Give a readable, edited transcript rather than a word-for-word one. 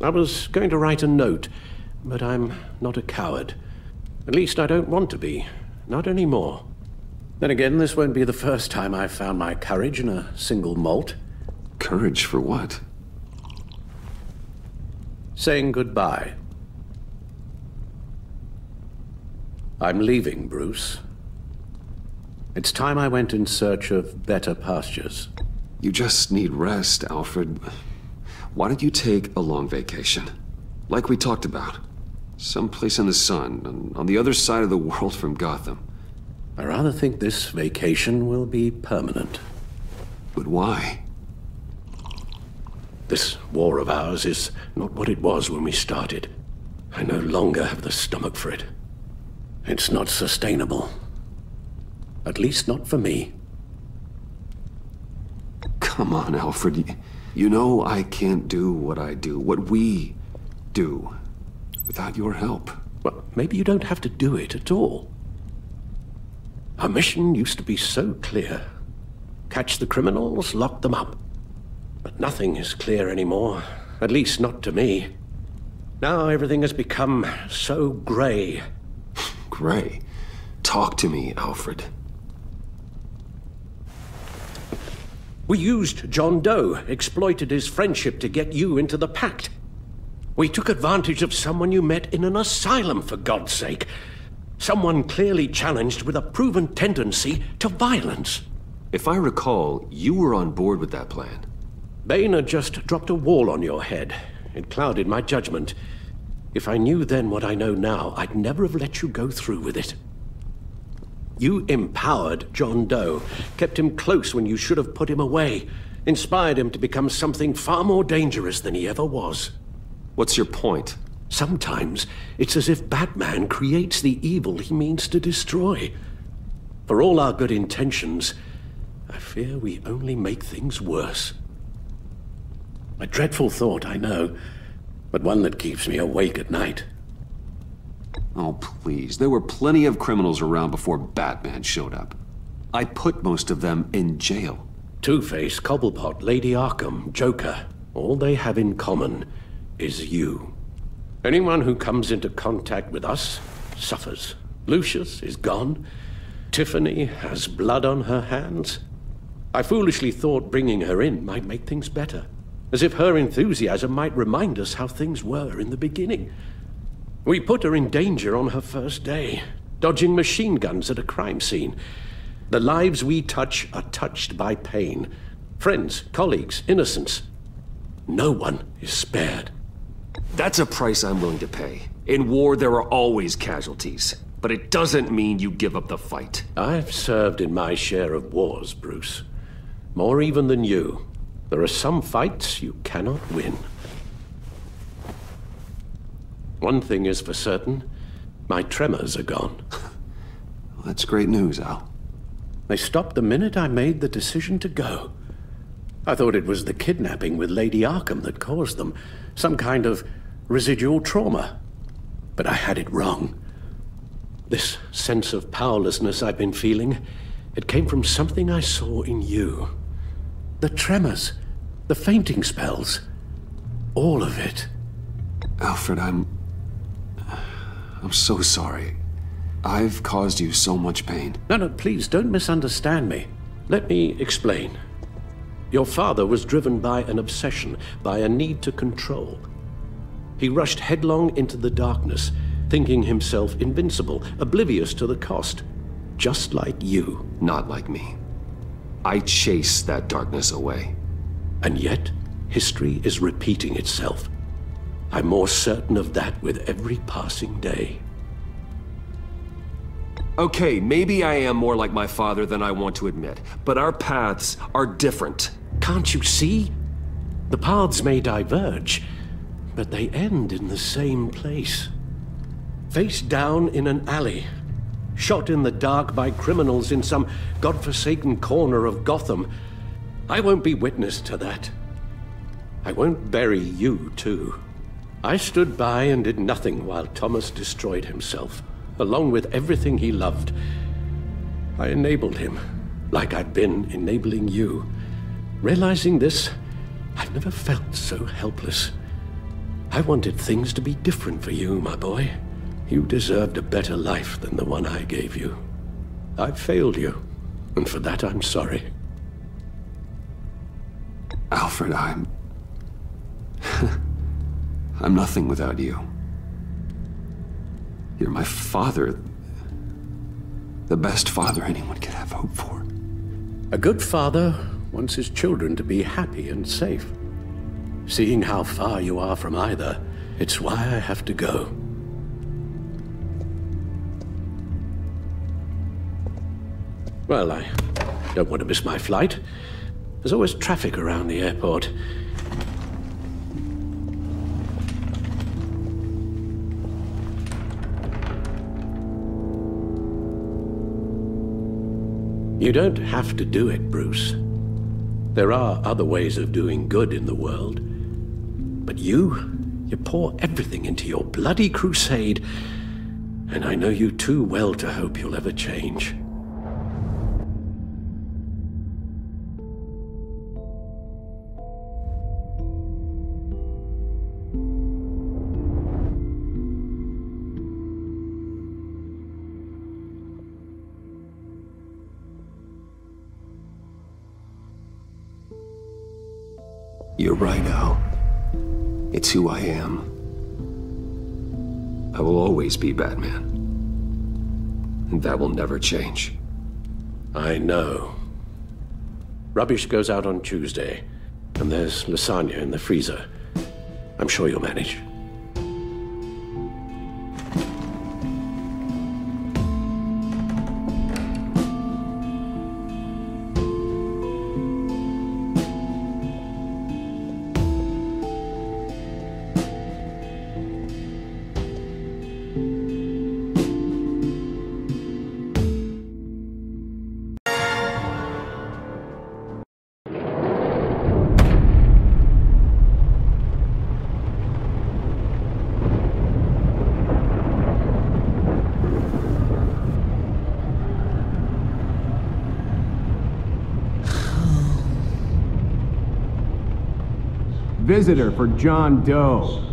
I was going to write a note, but I'm not a coward. At least I don't want to be. Not anymore. Then again, this won't be the first time I've found my courage in a single malt. Courage for what? Saying goodbye. I'm leaving, Bruce. It's time I went in search of better pastures. You just need rest, Alfred. Why don't you take a long vacation? Like we talked about. Someplace in the sun, on the other side of the world from Gotham. I rather think this vacation will be permanent. But why? This war of ours is not what it was when we started. I no longer have the stomach for it. It's not sustainable. At least not for me. Come on, Alfred. You know I can't do what I do, what we do, without your help. Well, maybe you don't have to do it at all. Our mission used to be so clear. Catch the criminals, lock them up. But nothing is clear anymore, at least not to me. Now everything has become so gray. Gray? Talk to me, Alfred. We used John Doe, exploited his friendship to get you into the pact. We took advantage of someone you met in an asylum, for God's sake. Someone clearly challenged with a proven tendency to violence. If I recall, you were on board with that plan. Bane had just dropped a wall on your head. It clouded my judgment. If I knew then what I know now, I'd never have let you go through with it. You empowered John Doe, kept him close when you should have put him away, inspired him to become something far more dangerous than he ever was. What's your point? Sometimes it's as if Batman creates the evil he means to destroy. For all our good intentions, I fear we only make things worse. A dreadful thought, I know, but one that keeps me awake at night. Oh, please. There were plenty of criminals around before Batman showed up. I put most of them in jail. Two-Face, Cobblepot, Lady Arkham, Joker, all they have in common is you. Anyone who comes into contact with us suffers. Lucius is gone. Tiffany has blood on her hands. I foolishly thought bringing her in might make things better, as if her enthusiasm might remind us how things were in the beginning. We put her in danger on her first day, dodging machine guns at a crime scene. The lives we touch are touched by pain. Friends, colleagues, innocents. No one is spared. That's a price I'm willing to pay. In war, there are always casualties. But it doesn't mean you give up the fight. I've served in my share of wars, Bruce. More even than you. There are some fights you cannot win. One thing is for certain, my tremors are gone. Well, that's great news, Al. They stopped the minute I made the decision to go. I thought it was the kidnapping with Lady Arkham that caused them, some kind of residual trauma. But I had it wrong. This sense of powerlessness I've been feeling, it came from something I saw in you. The tremors, the fainting spells, all of it. Alfred, I'm so sorry. I've caused you so much pain. No, please don't misunderstand me. Let me explain. Your father was driven by an obsession, by a need to control. He rushed headlong into the darkness, thinking himself invincible, oblivious to the cost. Just like you. Not like me. I chased that darkness away. And yet, history is repeating itself. I'm more certain of that with every passing day. Okay, maybe I am more like my father than I want to admit, but our paths are different. Can't you see? The paths may diverge, but they end in the same place. Face down in an alley, shot in the dark by criminals in some godforsaken corner of Gotham. I won't be witness to that. I won't bury you, too. I stood by and did nothing while Thomas destroyed himself, along with everything he loved. I enabled him, like I've been enabling you. Realizing this, I've never felt so helpless. I wanted things to be different for you, my boy. You deserved a better life than the one I gave you. I failed you, and for that I'm sorry. Alfred, I'm nothing without you. You're my father. The best father anyone could have hope for. A good father wants his children to be happy and safe. Seeing how far you are from either, it's why I have to go. Well, I don't want to miss my flight. There's always traffic around the airport. You don't have to do it, Bruce. There are other ways of doing good in the world. But you pour everything into your bloody crusade, and I know you too well to hope you'll ever change. You're right, Al. It's who I am. I will always be Batman. And that will never change. I know. Rubbish goes out on Tuesday, and there's lasagna in the freezer. I'm sure you'll manage. Visitor for John Doe.